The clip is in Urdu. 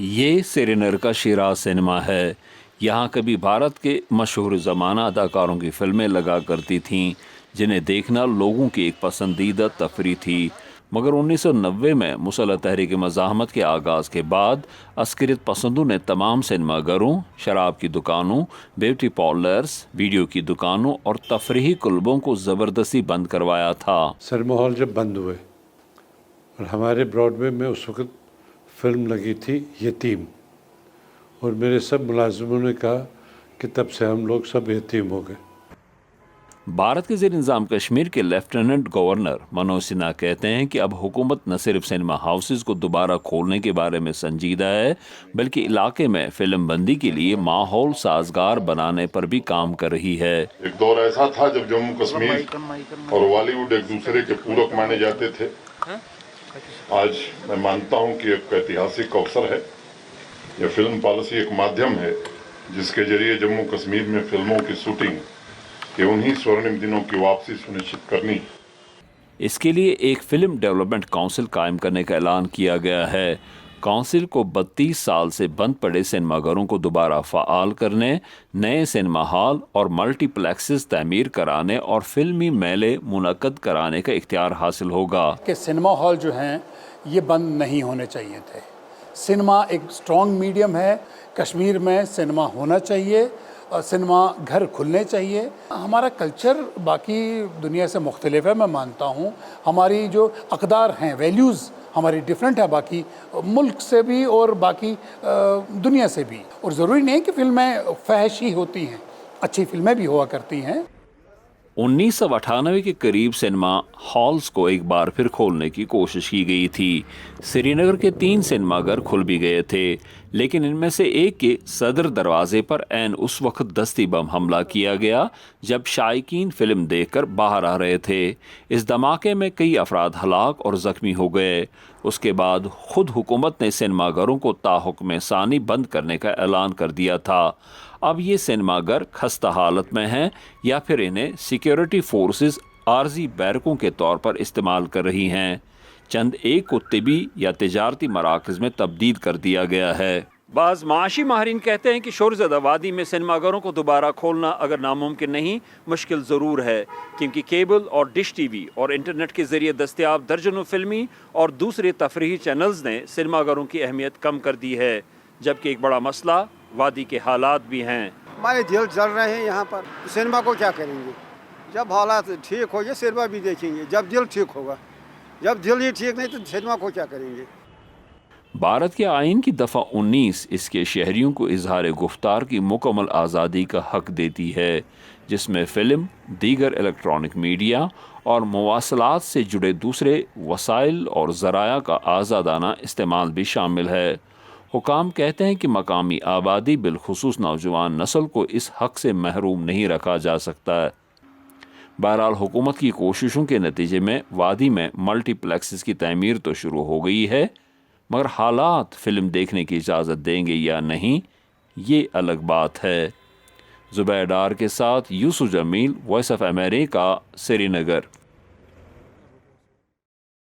یہ سری نگر کا شیراز سنیما ہے۔ یہاں کبھی بھارت کے مشہور زمانہ اداکاروں کی فلمیں لگا کرتی تھیں جنہیں دیکھنا لوگوں کی ایک پسندیدہ تفریح تھی، مگر 1990 میں مسلح تحریک مزاحمت کے آغاز کے بعد عسکریت پسندوں نے تمام سنیما گھروں، شراب کی دکانوں، بیوٹی پارلرز، ویڈیو کی دکانوں اور تفریحی کلبوں کو زبردستی بند کروایا تھا۔ سنیما ہال جب بند ہوئے اور ہمارے براڈ وے میں اس وقت فلم لگی تھی یتیم، اور میرے سب ملازموں نے کہا کہ تب سے ہم لوگ سب یتیم ہو گئے۔ بھارت کے زیر انتظام کشمیر کے لیفٹیننٹ گورنر منوج سنہا کہتے ہیں کہ اب حکومت نہ صرف سنیما ہاؤسز کو دوبارہ کھولنے کے بارے میں سنجیدہ ہے، بلکہ علاقے میں فلم بندی کے لیے ماحول سازگار بنانے پر بھی کام کر رہی ہے۔ ایک دور ایسا تھا جب جموں کشمیر اور والی ووڈ ایک دوسرے کے پورک مانے جاتے تھے۔ آج میں مانتا ہوں کہ ایک ایتہاسک اوسر ہے۔ یہ فلم پالیسی ایک مادھیم ہے جس کے ذریعے جموں کشمیر میں فلموں کی شوٹنگ کہ انہی سورنم دنوں کی واپسی سنشچت کرنی۔ اس کے لیے ایک فلم ڈیولپمنٹ کونسل قائم کرنے کا اعلان کیا گیا ہے۔ کونسل کو 32 سال سے بند پڑے سنیما گھروں کو دوبارہ فعال کرنے، نئے سنیما ہال اور ملٹی پلیکسز تعمیر کرانے اور فلمی میلے منعقد کرانے کا اختیار حاصل ہوگا۔ کہ سنیما ہال جو ہیں یہ بند نہیں ہونے چاہیے تھے۔ سنیما ایک اسٹرانگ میڈیم ہے، کشمیر میں سنیما ہونا چاہیے اور سنیما گھر کھلنے چاہیے۔ ہمارا کلچر باقی دنیا سے مختلف ہے، میں مانتا ہوں ہماری جو اقدار ہیں، ویلیوز ہماری ڈیفرنٹ ہے باقی ملک سے بھی اور باقی دنیا سے بھی، اور ضروری نہیں کہ فلمیں فحش ہی ہوتی ہیں، اچھی فلمیں بھی ہوا کرتی ہیں۔ 1998 کے قریب سنیما ہالز کو ایک بار پھر کھولنے کی کوشش کی گئی تھی۔ سری نگر کے 3 سنیما گھر کھل بھی گئے تھے، لیکن ان میں سے ایک کے صدر دروازے پر عین اس وقت دستی بم حملہ کیا گیا جب شائقین فلم دیکھ کر باہر آ رہے تھے۔ اس دھماکے میں کئی افراد ہلاک اور زخمی ہو گئے۔ اس کے بعد خود حکومت نے سنیما گھروں کو تاحکم ثانی بند کرنے کا اعلان کر دیا تھا۔ اب یہ سنیما گھر خستہ حالت میں ہیں یا پھر انہیں سیکیورٹی فورسز عارضی بیرکوں کے طور پر استعمال کر رہی ہیں۔ چند ایک کو طبی یا تجارتی مراکز میں تبدیل کر دیا گیا ہے۔ بعض معاشی ماہرین کہتے ہیں کہ شورزدہ وادی میں سنیما گھروں کو دوبارہ کھولنا اگر ناممکن نہیں، مشکل ضرور ہے، کیونکہ کیبل اور ڈش ٹی وی اور انٹرنیٹ کے ذریعے دستیاب درجنوں فلمی اور دوسرے تفریحی چینلز نے سنیما گھروں کی اہمیت کم کر دی ہے، جبکہ ایک بڑا مسئلہ وادی کے حالات بھی ہیں۔ ہمارے دل جل رہے ہیں یہاں پر، سنیما کو کیا کریں گے؟ جب حالات ٹھیک ہو گئے سنیما بھی دیکھیں گے، جب دل ٹھیک ہوگا۔ جب دل ہی ٹھیک نہیں تو سنیما کو کیا کریں گے؟ بھارت کے آئین کی دفعہ 19 اس کے شہریوں کو اظہار گفتار کی مکمل آزادی کا حق دیتی ہے، جس میں فلم، دیگر الیکٹرانک میڈیا اور مواصلات سے جڑے دوسرے وسائل اور ذرائع کا آزادانہ استعمال بھی شامل ہے۔ حکام کہتے ہیں کہ مقامی آبادی بالخصوص نوجوان نسل کو اس حق سے محروم نہیں رکھا جا سکتا ہے۔ بہرحال حکومت کی کوششوں کے نتیجے میں وادی میں ملٹی پلیکسز کی تعمیر تو شروع ہو گئی ہے، مگر حالات فلم دیکھنے کی اجازت دیں گے یا نہیں، یہ الگ بات ہے۔ زبیر ڈار کے ساتھ Yusuf Jamil, Voice of America, Sri Nagar.